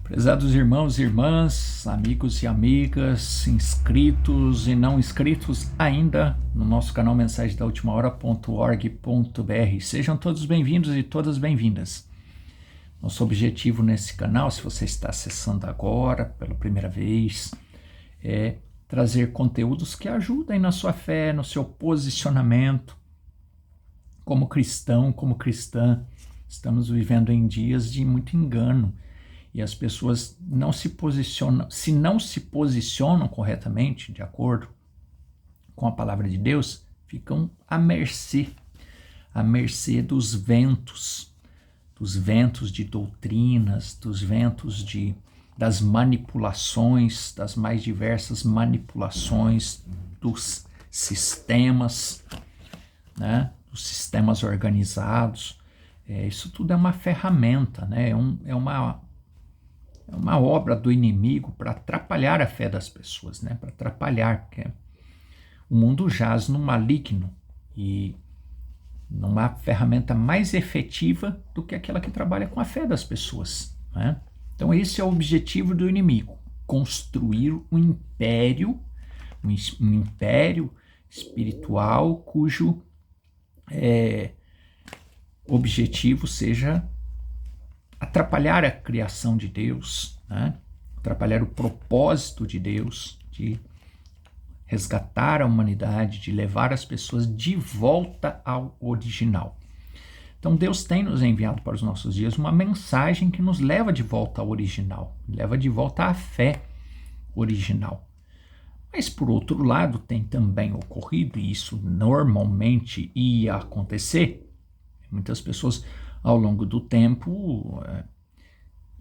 Prezados irmãos e irmãs, amigos e amigas, inscritos e não inscritos ainda no nosso canal Mensagem da Última Hora.org.br. Sejam todos bem-vindos e todas bem-vindas. Nosso objetivo nesse canal, se você está acessando agora pela primeira vez, é trazer conteúdos que ajudem na sua fé, no seu posicionamento como cristão, como cristã. Estamos vivendo em dias de muito engano. E as pessoas não se posicionam corretamente, de acordo com a palavra de Deus, ficam à mercê dos ventos de doutrinas, dos ventos das manipulações, das mais diversas manipulações dos sistemas, né? Dos sistemas organizados. Isso tudo é uma ferramenta, né? É uma obra do inimigo para atrapalhar a fé das pessoas, né? Para atrapalhar, porque o mundo jaz no maligno e não há ferramenta mais efetiva do que aquela que trabalha com a fé das pessoas, né? Então esse é o objetivo do inimigo, construir um império espiritual cujo objetivo seja atrapalhar a criação de Deus, né? Atrapalhar o propósito de Deus de resgatar a humanidade, de levar as pessoas de volta ao original. Então Deus tem nos enviado para os nossos dias uma mensagem que nos leva de volta ao original, leva de volta à fé original. Mas por outro lado tem também ocorrido, e isso normalmente ia acontecer, muitas pessoas ao longo do tempo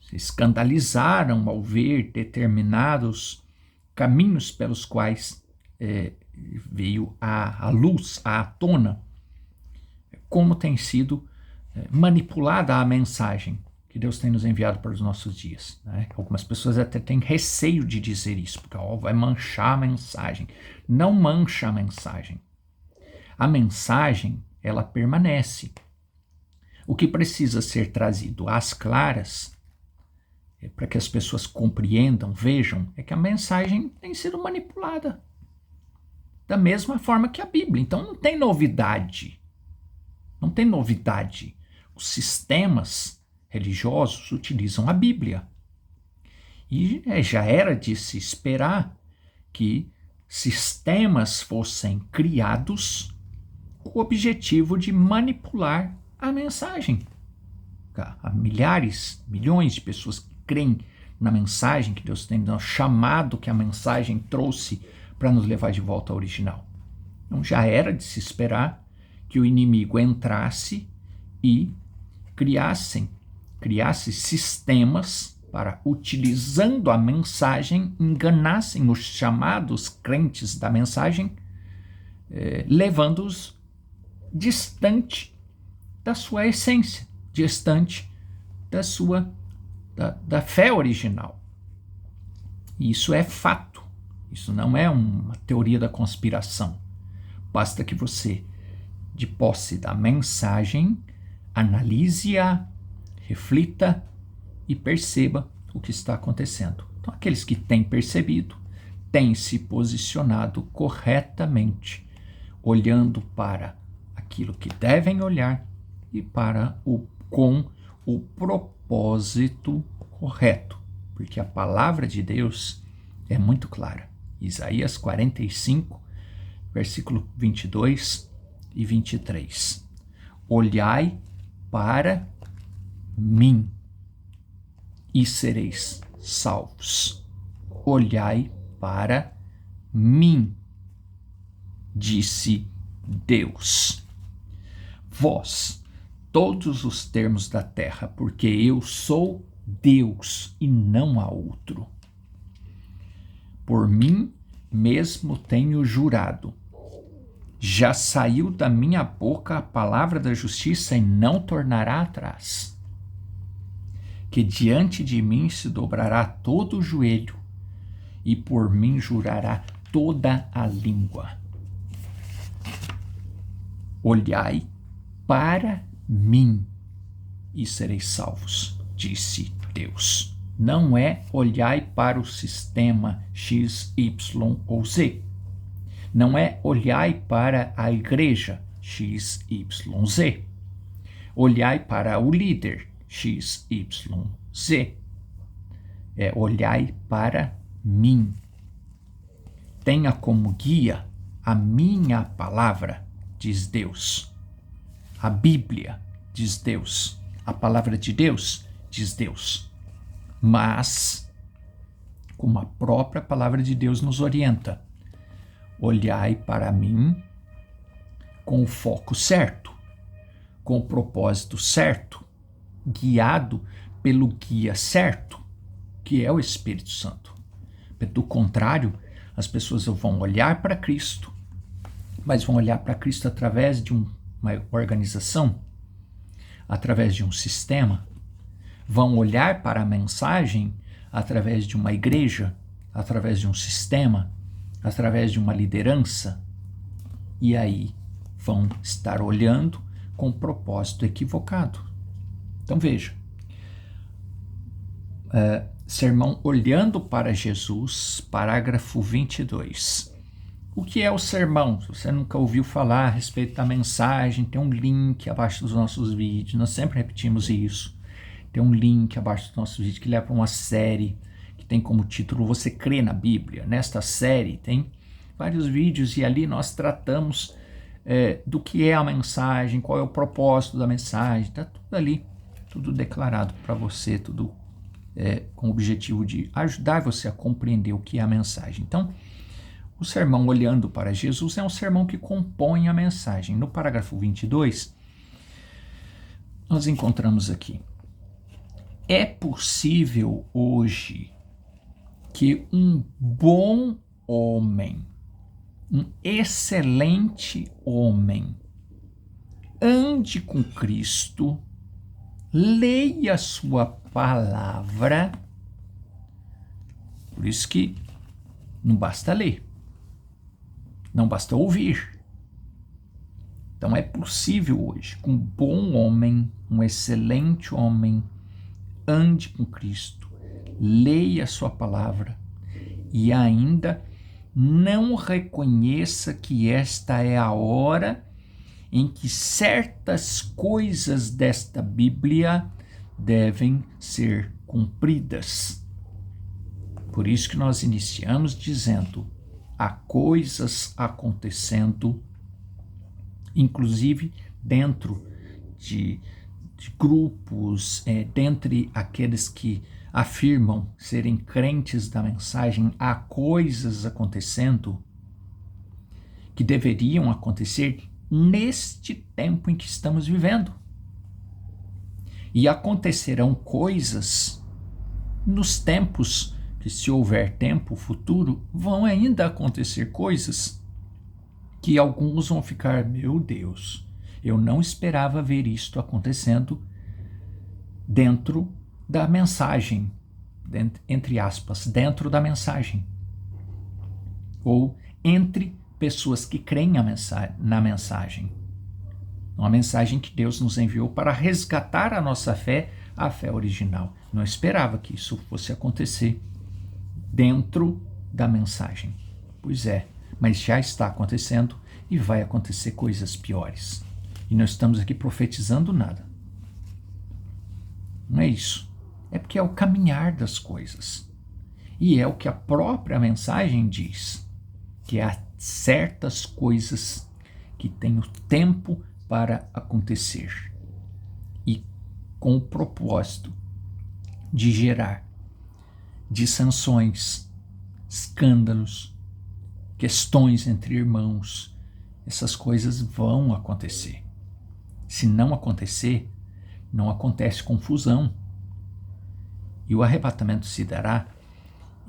se escandalizaram ao ver determinados caminhos pelos quais veio à luz, à tona, como tem sido manipulada a mensagem que Deus tem nos enviado para os nossos dias, né? Algumas pessoas até têm receio de dizer isso, porque vai manchar a mensagem. Não mancha a mensagem. A mensagem, ela permanece. O que precisa ser trazido às claras, para que as pessoas compreendam, vejam, é que a mensagem tem sido manipulada da mesma forma que a Bíblia. Então não tem novidade. Não tem novidade. Os sistemas religiosos utilizam a Bíblia. E já era de se esperar que sistemas fossem criados com o objetivo de manipular a mensagem. Há milhares, milhões de pessoas que creem na mensagem que Deus tem, no chamado que a mensagem trouxe para nos levar de volta ao original. Então já era de se esperar que o inimigo entrasse e criasse sistemas para, utilizando a mensagem, enganassem os chamados crentes da mensagem, levando-os distante da sua essência, distante da fé original. Isso é fato, isso não é uma teoria da conspiração. Basta que você, de posse da mensagem, analise-a, reflita e perceba o que está acontecendo. Então, aqueles que têm percebido, têm se posicionado corretamente, olhando para aquilo que devem olhar e com o propósito correto, porque a palavra de Deus é muito clara. Isaías 45, versículo 22 e 23. Olhai para mim e sereis salvos. Olhai para mim, disse Deus. Vós, todos os termos da terra, porque eu sou Deus e não há outro. Por mim mesmo tenho jurado. Já saiu da minha boca a palavra da justiça e não tornará atrás. Que diante de mim se dobrará todo o joelho e por mim jurará toda a língua. Olhai para mim e sereis salvos, disse Deus. não é olhai para o sistema X, Y ou Z. Não é olhai para a igreja X, Y, Z. Olhai para o líder X, Y, Z. É olhai para mim. Tenha como guia a minha palavra, diz Deus. A Bíblia, diz Deus. A palavra de Deus, diz Deus. Mas, como a própria palavra de Deus nos orienta, olhai para mim com o foco certo, com o propósito certo, guiado pelo guia certo, que é o Espírito Santo. Do contrário, as pessoas vão olhar para Cristo, mas vão olhar para Cristo através de uma organização, através de um sistema, vão olhar para a mensagem através de uma igreja, através de um sistema, através de uma liderança, e aí vão estar olhando com propósito equivocado. Então veja, sermão Olhando para Jesus, parágrafo 22. O que é o sermão? Se você nunca ouviu falar a respeito da mensagem, tem um link abaixo dos nossos vídeos, nós sempre repetimos isso. Tem um link abaixo dos nossos vídeos que leva para uma série que tem como título Você Crê na Bíblia. Nesta série tem vários vídeos e ali nós tratamos do que é a mensagem, qual é o propósito da mensagem, está tudo ali, tudo declarado para você, tudo com o objetivo de ajudar você a compreender o que é a mensagem. Então, o sermão Olhando para Jesus é um sermão que compõe a mensagem. No parágrafo 22, nós encontramos aqui: é possível hoje que um bom homem, um excelente homem, ande com Cristo, leia a sua palavra. Por isso que não basta ler, não basta ouvir. Então é possível hoje que um bom homem, um excelente homem, ande com Cristo, leia a sua palavra e ainda não reconheça que esta é a hora em que certas coisas desta Bíblia devem ser cumpridas. Por isso que nós iniciamos dizendo: há coisas acontecendo, inclusive dentro de grupos, dentre aqueles que afirmam serem crentes da mensagem, há coisas acontecendo que deveriam acontecer neste tempo em que estamos vivendo. E acontecerão coisas nos tempos que, se houver tempo futuro, vão ainda acontecer coisas que alguns vão ficar: meu Deus, eu não esperava ver isto acontecendo dentro da mensagem, entre aspas, dentro da mensagem, ou entre pessoas que creem na mensagem, uma mensagem que Deus nos enviou para resgatar a nossa fé, a fé original. Não esperava que isso fosse acontecer dentro da mensagem. Pois é, mas já está acontecendo e vai acontecer coisas piores. E não estamos aqui profetizando nada. Não é isso. É porque é o caminhar das coisas. E é o que a própria mensagem diz, que há certas coisas que têm o tempo para acontecer. E com o propósito de gerar dissensões, escândalos, questões entre irmãos. Essas coisas vão acontecer. Se não acontecer, não acontece confusão. E o arrebatamento se dará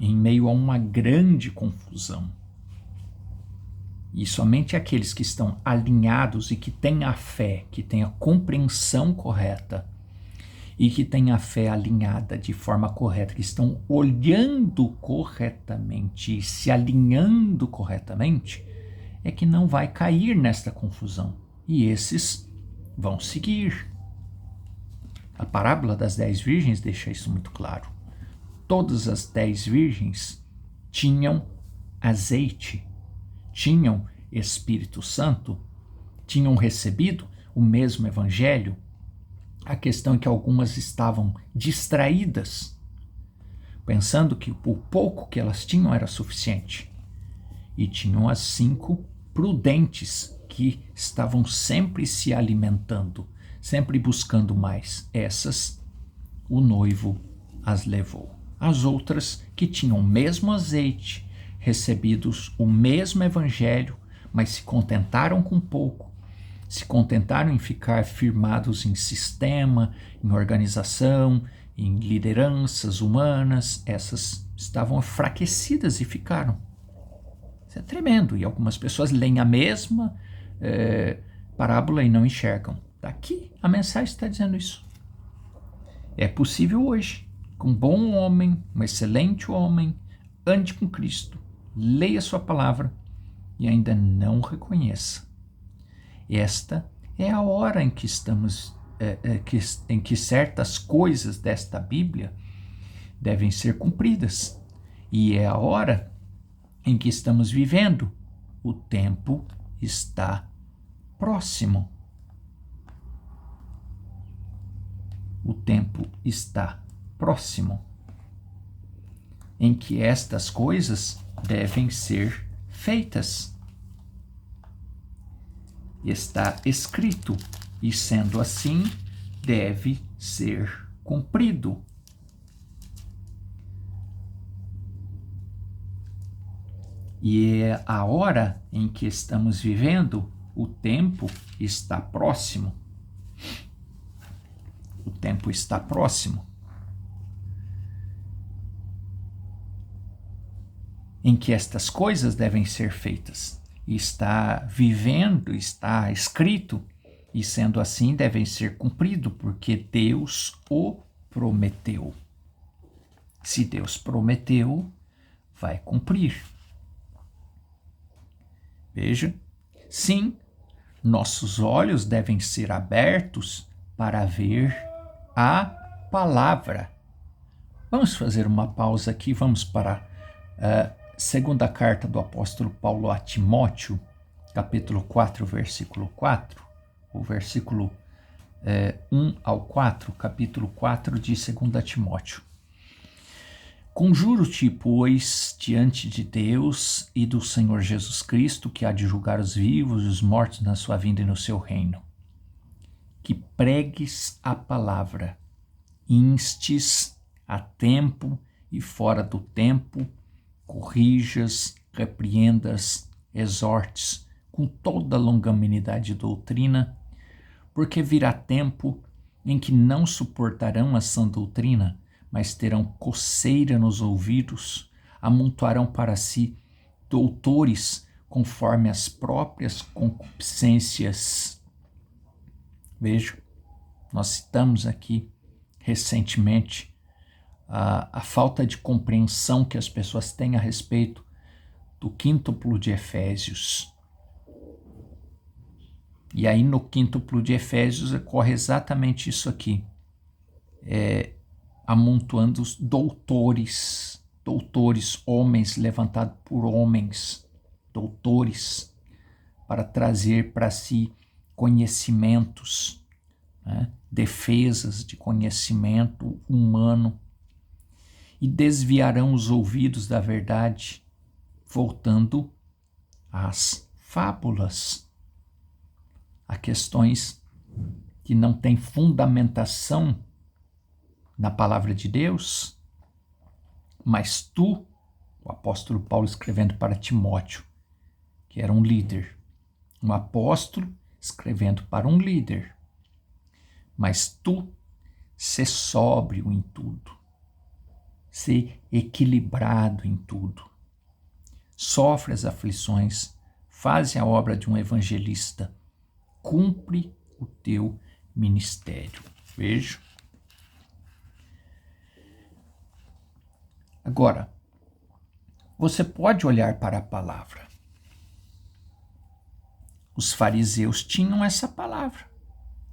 em meio a uma grande confusão. E somente aqueles que estão alinhados e que têm a fé, que têm a compreensão correta e que têm a fé alinhada de forma correta, que estão olhando corretamente e se alinhando corretamente, é que não vai cair nesta confusão. E esses vão seguir. A parábola das 10 virgens deixa isso muito claro. todas as 10 virgens tinham azeite, tinham Espírito Santo, tinham recebido o mesmo evangelho. A questão é que algumas estavam distraídas, pensando que o pouco que elas tinham era suficiente. E tinham as 5 prudentes, que estavam sempre se alimentando, sempre buscando mais. Essas, o noivo as levou. As outras, que tinham o mesmo azeite, recebidos o mesmo evangelho, mas se contentaram com pouco, se contentaram em ficar firmados em sistema, em organização, em lideranças humanas, essas estavam enfraquecidas e ficaram. Isso é tremendo. E algumas pessoas leem a mesma parábola e não enxergam. Daqui a mensagem está dizendo isso. É possível hoje, com um bom homem, um excelente homem, ande com Cristo, leia sua palavra e ainda não reconheça. Esta é a hora em que estamos, em que certas coisas desta Bíblia devem ser cumpridas. E é a hora em que estamos vivendo. O tempo está próximo. O tempo está próximo em que estas coisas devem ser feitas. Está escrito, e sendo assim, deve ser cumprido. E é a hora em que estamos vivendo, o tempo está próximo. O tempo está próximo. Em que estas coisas devem ser feitas. Está vivendo, está escrito, e sendo assim devem ser cumpridos, porque Deus o prometeu. Se Deus prometeu, vai cumprir. Veja, sim, nossos olhos devem ser abertos para ver a palavra. Vamos fazer uma pausa aqui, vamos para segunda carta do apóstolo Paulo a Timóteo, capítulo 4, versículo 4, o versículo 1 ao 4, capítulo 4 de 2 Timóteo. Conjuro-te, pois, diante de Deus e do Senhor Jesus Cristo, que há de julgar os vivos e os mortos na sua vinda e no seu reino, que pregues a palavra, instes a tempo e fora do tempo, corrijas, repreendas, exortes com toda longanimidade e doutrina, porque virá tempo em que não suportarão a sã doutrina, mas terão coceira nos ouvidos, amontoarão para si doutores conforme as próprias concupiscências. Veja, nós citamos aqui recentemente a falta de compreensão que as pessoas têm a respeito do quíntuplo de Efésios. E aí no quíntuplo de Efésios ocorre exatamente isso aqui. Amontoando os doutores, homens levantados por homens, doutores, para trazer para si conhecimentos, né? Defesas de conhecimento humano, e desviarão os ouvidos da verdade, voltando às fábulas, a questões que não têm fundamentação na palavra de Deus. Mas tu, o apóstolo Paulo escrevendo para Timóteo, que era um líder, um apóstolo escrevendo para um líder, mas tu, sê sóbrio em tudo, ser equilibrado em tudo. Sofre as aflições, faz a obra de um evangelista, cumpre o teu ministério. Veja. Agora, você pode olhar para a palavra. Os fariseus tinham essa palavra,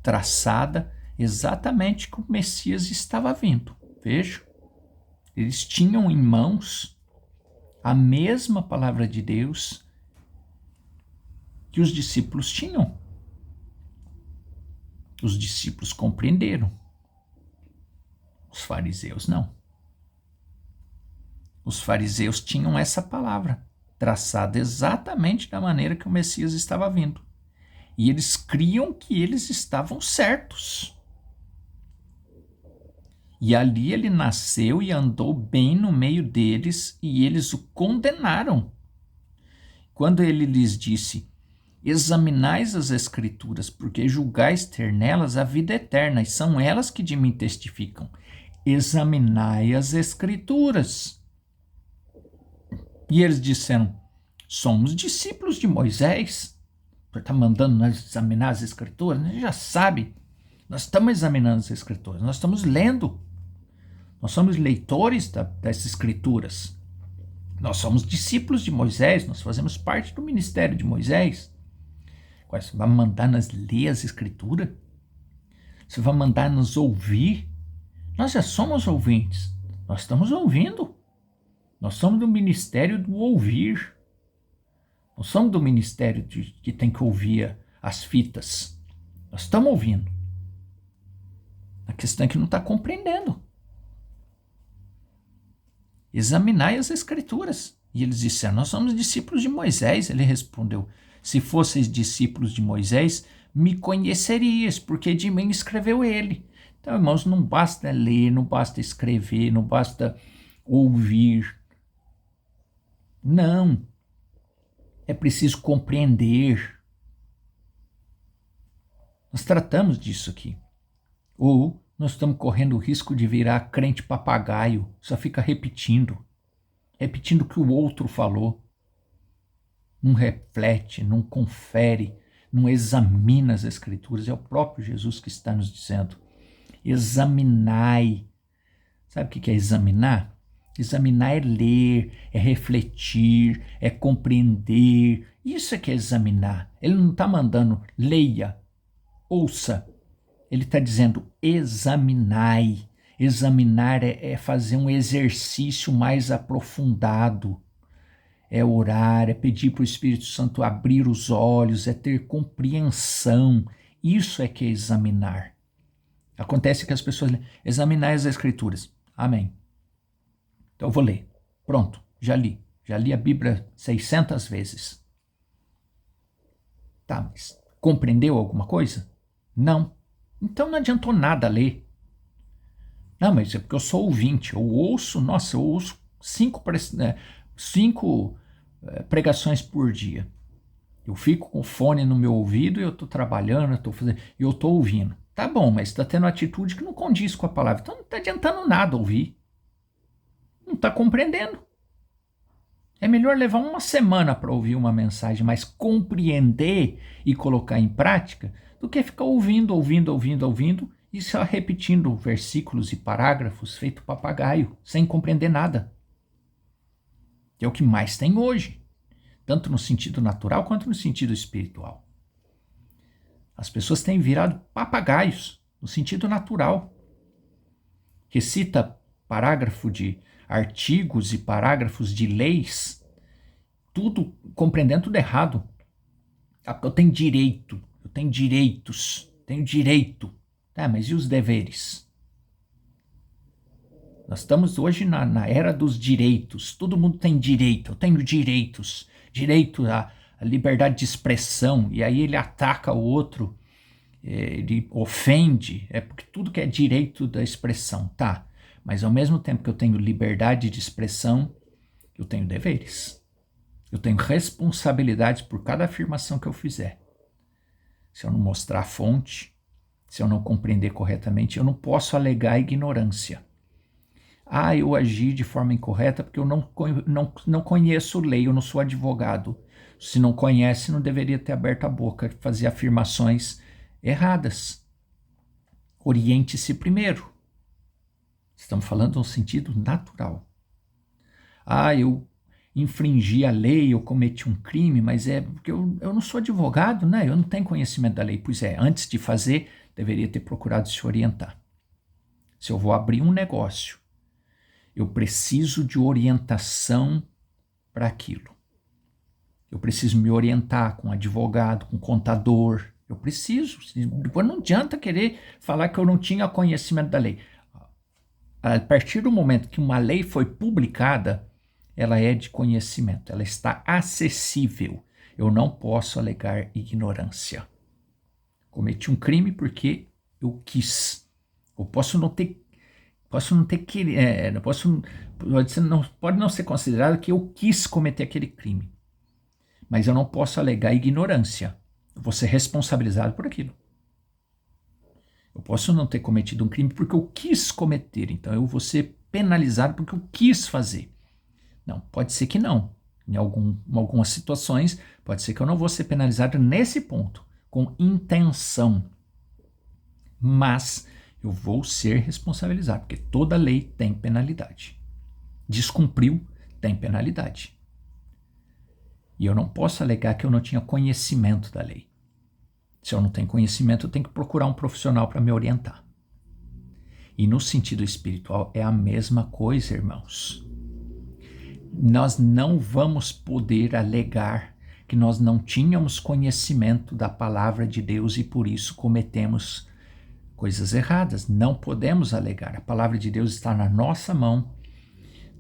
traçada exatamente como o Messias estava vindo. Veja. Eles tinham em mãos a mesma palavra de Deus que os discípulos tinham. Os discípulos compreenderam. Os fariseus não. Os fariseus tinham essa palavra, traçada exatamente da maneira que o Messias estava vindo. E eles criam que eles estavam certos. E ali ele nasceu e andou bem no meio deles, e eles o condenaram. Quando ele lhes disse: examinais as Escrituras, porque julgais ter nelas a vida eterna, e são elas que de mim testificam. Examinai as Escrituras. E eles disseram: somos discípulos de Moisés. Você está mandando nós examinar as Escrituras? A gente já sabe. Nós estamos examinando as Escrituras, nós estamos lendo. Nós somos leitores dessas Escrituras. Nós somos discípulos de Moisés, nós fazemos parte do ministério de Moisés. Você vai mandar nos ler as Escrituras? Você vai mandar nos ouvir? Nós já somos ouvintes, nós estamos ouvindo. Nós somos do ministério do ouvir. Nós somos do ministério que tem que ouvir as fitas. Nós estamos ouvindo. A questão é que não está compreendendo. Examinai as Escrituras. E eles disseram: nós somos discípulos de Moisés. Ele respondeu: se fosseis discípulos de Moisés, me conhecerias, porque de mim escreveu ele. Então, irmãos, não basta ler, não basta escrever, não basta ouvir. Não. É preciso compreender. Nós tratamos disso aqui. Ou nós estamos correndo o risco de virar crente papagaio, só fica repetindo o que o outro falou. Não reflete, não confere, não examina as Escrituras. É o próprio Jesus que está nos dizendo: examinai. Sabe o que é examinar? Examinar é ler, é refletir, é compreender. Isso é que é examinar. Ele não está mandando leia, ouça. Ele está dizendo examinai. Examinar é fazer um exercício mais aprofundado. É orar, é pedir para o Espírito Santo abrir os olhos, é ter compreensão. Isso é que é examinar. Acontece que as pessoas examinai as Escrituras. Amém. Então eu vou ler. Pronto, já li. Já li a Bíblia 600 vezes. Tá, mas compreendeu alguma coisa? Não. Então não adiantou nada ler. Não, mas é porque eu sou ouvinte. Eu ouço cinco pregações por dia. Eu fico com o fone no meu ouvido e eu estou trabalhando, eu estou ouvindo. Tá bom, mas está tendo atitude que não condiz com a palavra. Então não está adiantando nada ouvir. Não está compreendendo. É melhor levar uma semana para ouvir uma mensagem, mas compreender e colocar em prática, do que ficar ouvindo e só repetindo versículos e parágrafos feito papagaio, sem compreender nada. Que é o que mais tem hoje, tanto no sentido natural quanto no sentido espiritual. As pessoas têm virado papagaios no sentido natural. Recita parágrafo de artigos e parágrafos de leis, tudo compreendendo tudo errado. Eu tenho direito, eu tenho direitos, tenho direito. Tá, mas e os deveres? Nós estamos hoje na era dos direitos. Todo mundo tem direito, eu tenho direitos. Direito à liberdade de expressão. E aí ele ataca o outro, ele ofende, porque tudo que é direito da expressão, tá? Mas ao mesmo tempo que eu tenho liberdade de expressão, eu tenho deveres. Eu tenho responsabilidades por cada afirmação que eu fizer. Se eu não mostrar a fonte, se eu não compreender corretamente, eu não posso alegar ignorância. Eu agi de forma incorreta porque eu não conheço lei, eu não sou advogado. Se não conhece, não deveria ter aberto a boca, fazer afirmações erradas. Oriente-se primeiro. Estamos falando no sentido natural. Eu infringi a lei, eu cometi um crime, mas é porque eu não sou advogado, né? Eu não tenho conhecimento da lei. Pois é, antes de fazer, deveria ter procurado se orientar. Se eu vou abrir um negócio Eu preciso de orientação para aquilo. Eu preciso me orientar com advogado, com contador. Eu preciso. Depois não adianta querer falar que eu não tinha conhecimento da lei. A partir do momento que uma lei foi publicada, ela é de conhecimento, ela está acessível. Eu não posso alegar ignorância. Cometi um crime porque eu quis. Eu pode não ser considerado que eu quis cometer aquele crime. Mas eu não posso alegar ignorância. Eu vou ser responsabilizado por aquilo. Eu posso não ter cometido um crime porque eu quis cometer, então eu vou ser penalizado porque eu quis fazer. Não, pode ser que não. Em algumas situações, pode ser que eu não vou ser penalizado nesse ponto, com intenção. Mas eu vou ser responsabilizado, porque toda lei tem penalidade. Descumpriu, tem penalidade. E eu não posso alegar que eu não tinha conhecimento da lei. Se eu não tenho conhecimento, eu tenho que procurar um profissional para me orientar. E no sentido espiritual é a mesma coisa, irmãos. Nós não vamos poder alegar que nós não tínhamos conhecimento da palavra de Deus e por isso cometemos coisas erradas. Não podemos alegar. A palavra de Deus está na nossa mão.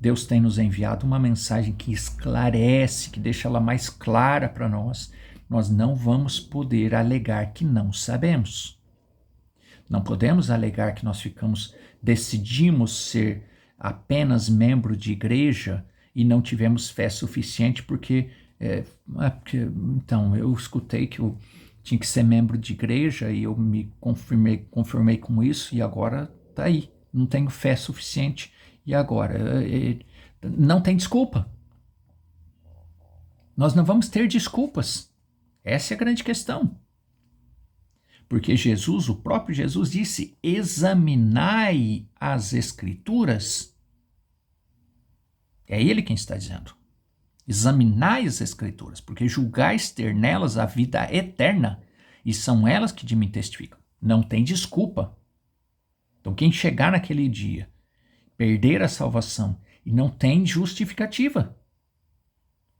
Deus tem nos enviado uma mensagem que esclarece, que deixa ela mais clara para nós. Nós não vamos poder alegar que não sabemos. Não podemos alegar que nós decidimos ser apenas membro de igreja e não tivemos fé suficiente porque então eu escutei que eu tinha que ser membro de igreja e eu me conformei com isso e agora tá aí, não tenho fé suficiente e agora não tem desculpa. Nós não vamos ter desculpas. Essa é a grande questão. Porque Jesus, o próprio Jesus disse, examinai as Escrituras. É ele quem está dizendo. Examinai as Escrituras, porque julgais ter nelas a vida eterna, e são elas que de mim testificam. Não tem desculpa. Então quem chegar naquele dia, perder a salvação, e não tem justificativa,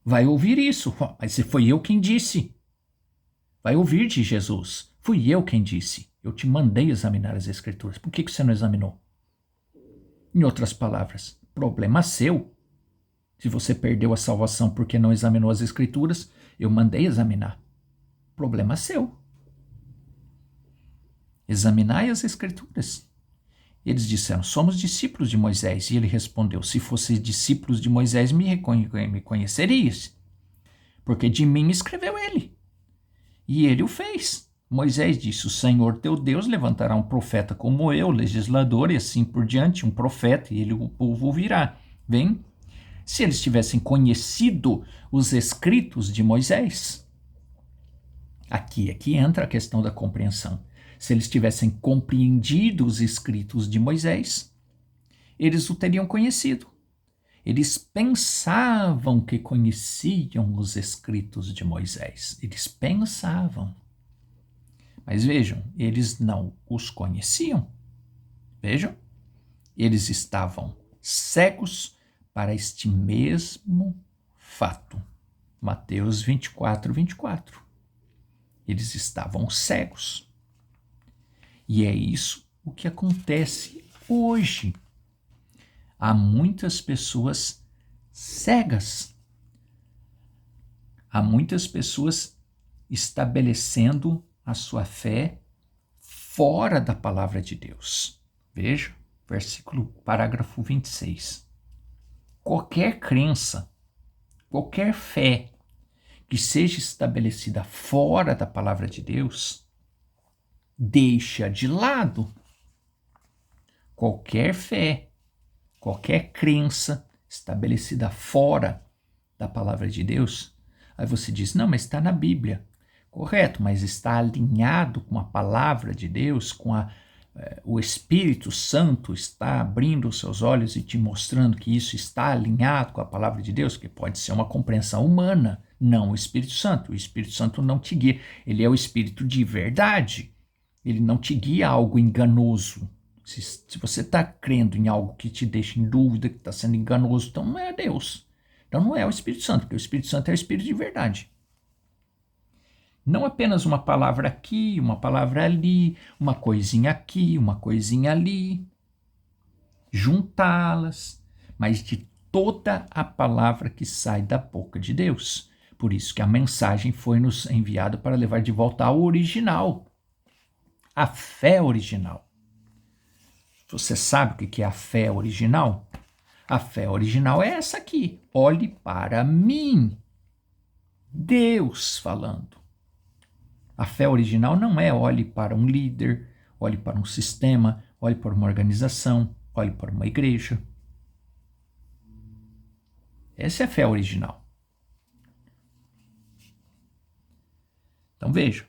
vai ouvir isso. Mas foi eu quem disse. Vai ouvir de Jesus. Fui eu quem disse. Eu te mandei examinar as Escrituras. Por que você não examinou? Em outras palavras, problema seu. Se você perdeu a salvação porque não examinou as Escrituras, eu mandei examinar. Problema seu. Examinai as Escrituras. Eles disseram, somos discípulos de Moisés. E ele respondeu, se fosse discípulos de Moisés, me conhecerias. Porque de mim escreveu ele. E ele o fez. Moisés disse, o Senhor teu Deus levantará um profeta como eu, legislador, e assim por diante, um profeta, e o povo ouvirá. Bem, se eles tivessem conhecido os escritos de Moisés, aqui entra a questão da compreensão. Se eles tivessem compreendido os escritos de Moisés, eles o teriam conhecido. Eles pensavam que conheciam os escritos de Moisés. Eles pensavam. Mas vejam, eles não os conheciam. Vejam, eles estavam cegos para este mesmo fato. Mateus 24, 24. Eles estavam cegos. E é isso o que acontece hoje. Há muitas pessoas cegas. Há muitas pessoas estabelecendo a sua fé fora da palavra de Deus. Veja, parágrafo 26. Qualquer crença, qualquer fé que seja estabelecida fora da palavra de Deus, deixa de lado. Qualquer fé, qualquer crença estabelecida fora da palavra de Deus, aí você diz, não, mas está na Bíblia. Correto, mas está alinhado com a palavra de Deus, o Espírito Santo está abrindo os seus olhos e te mostrando que isso está alinhado com a palavra de Deus, que pode ser uma compreensão humana, não o Espírito Santo. O Espírito Santo não te guia, ele é o Espírito de verdade. Ele não te guia a algo enganoso, Se você está crendo em algo que te deixa em dúvida, que está sendo enganoso, então não é Deus. Então não é o Espírito Santo, porque o Espírito Santo é o Espírito de verdade. Não apenas uma palavra aqui, uma palavra ali, uma coisinha aqui, uma coisinha ali. Juntá-las, mas de toda a palavra que sai da boca de Deus. Por isso que a mensagem foi nos enviada para levar de volta ao original, a fé original. Você sabe o que é a fé original? A fé original é essa aqui. Olhe para mim. Deus falando. A fé original não é olhe para um líder, olhe para um sistema, olhe para uma organização, olhe para uma igreja. Essa é a fé original. Então veja,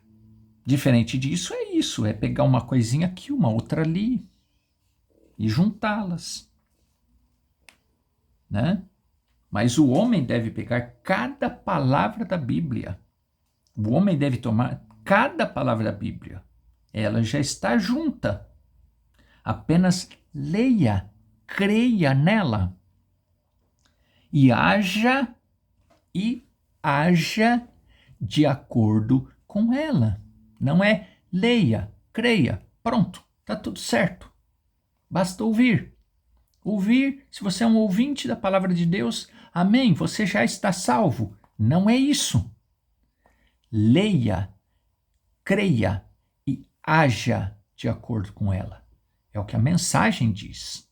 diferente disso é isso, é pegar uma coisinha aqui, uma outra ali e juntá-las, né? Mas o homem deve pegar cada palavra da Bíblia. O homem deve tomar cada palavra da Bíblia. Ela já está junta. Apenas leia, creia nela e haja de acordo com ela. Não é leia, creia, pronto, está tudo certo. Basta ouvir. Ouvir, se você é um ouvinte da palavra de Deus, amém, você já está salvo. Não é isso. Leia, creia e haja de acordo com ela. É o que a mensagem diz.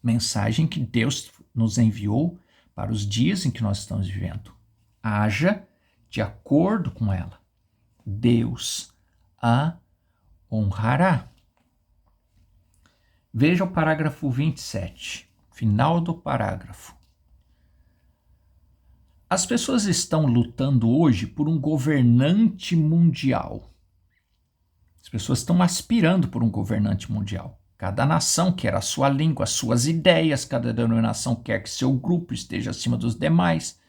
Mensagem que Deus nos enviou para os dias em que nós estamos vivendo. Haja de acordo com ela. Deus a honrará. Veja o parágrafo 27, final do parágrafo. As pessoas estão lutando hoje por um governante mundial. As pessoas estão aspirando por um governante mundial. Cada nação quer a sua língua, as suas ideias, cada denominação quer que seu grupo esteja acima dos demais.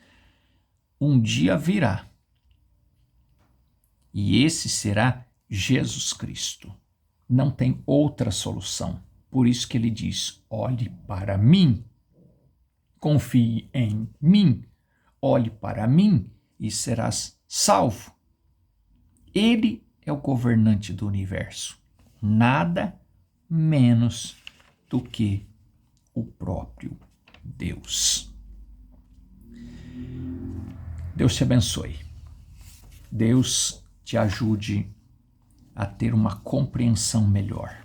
Um dia virá. E esse será Jesus Cristo. Não tem outra solução. Por isso que ele diz, olhe para mim, confie em mim, olhe para mim e serás salvo. Ele é o governante do universo. Nada menos do que o próprio Deus. Deus te abençoe. Deus te ajude a ter uma compreensão melhor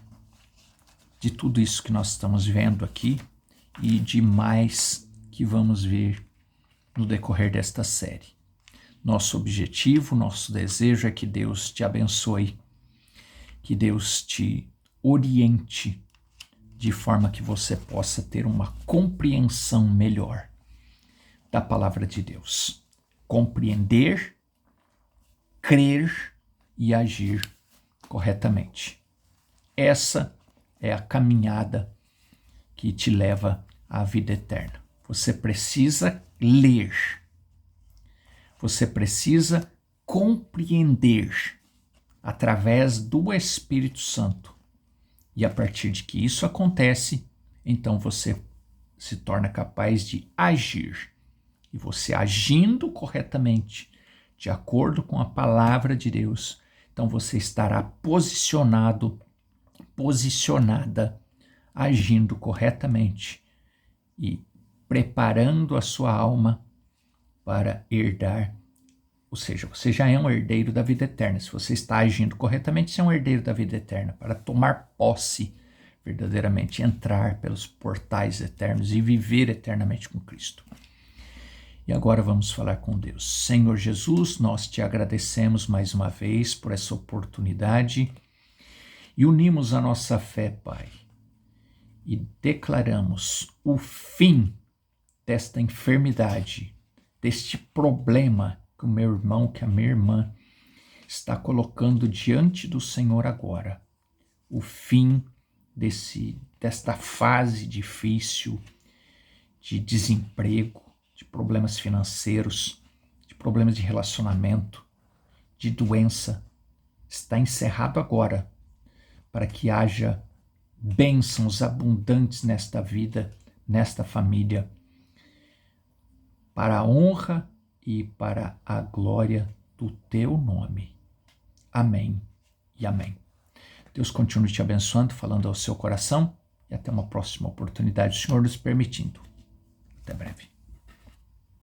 de tudo isso que nós estamos vendo aqui e de mais que vamos ver no decorrer desta série. Nosso objetivo, nosso desejo é que Deus te abençoe, que Deus te oriente de forma que você possa ter uma compreensão melhor da palavra de Deus. Compreender, crer e agir corretamente. Essa é a caminhada que te leva à vida eterna. Você precisa ler. Você precisa compreender através do Espírito Santo. E a partir de que isso acontece, então você se torna capaz de agir. E você agindo corretamente, de acordo com a palavra de Deus, então você estará posicionada, agindo corretamente e preparando a sua alma para herdar, ou seja, você já é um herdeiro da vida eterna. Se você está agindo corretamente, você é um herdeiro da vida eterna, para tomar posse, verdadeiramente entrar pelos portais eternos e viver eternamente com Cristo. E agora vamos falar com Deus. Senhor Jesus, nós te agradecemos mais uma vez por essa oportunidade e unimos a nossa fé, Pai, e declaramos o fim desta enfermidade, deste problema que o meu irmão, que a minha irmã está colocando diante do Senhor agora. O fim desta fase difícil de desemprego, de problemas financeiros, de problemas de relacionamento, de doença, está encerrado agora, para que haja bênçãos abundantes nesta vida, nesta família, para a honra e para a glória do teu nome. Amém e amém. Deus continue te abençoando, falando ao seu coração, e até uma próxima oportunidade, o Senhor nos permitindo. Até breve.